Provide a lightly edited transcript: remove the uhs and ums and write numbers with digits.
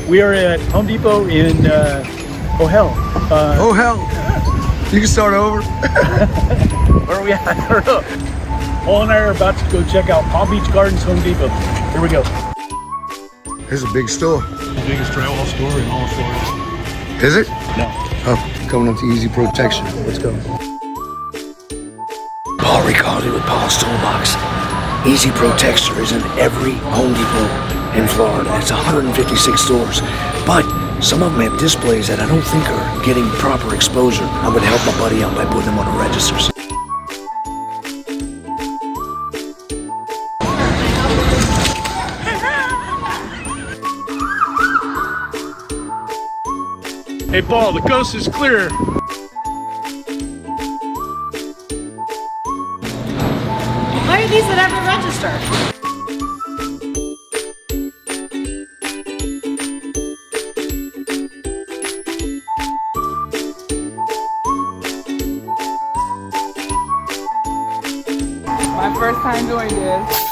We are at Home Depot in oh hell. Oh hell. You can start over. Where are we at? I don't know. Paul and I are about to go check out Palm Beach Gardens Home Depot. Here we go. Here's a big store. The biggest drywall store in all of Florida. Is it? No. Oh, coming up to Easy Protection. Let's go. Paul Ricalde with PaulsToolbox. Easy Protection is in every Home Depot in Florida. It's 156 stores, but some of them have displays that I don't think are getting proper exposure. I'm gonna help my buddy out by putting them on the registers. Hey Paul, the coast is clear. Why are these at every register? My first time doing this.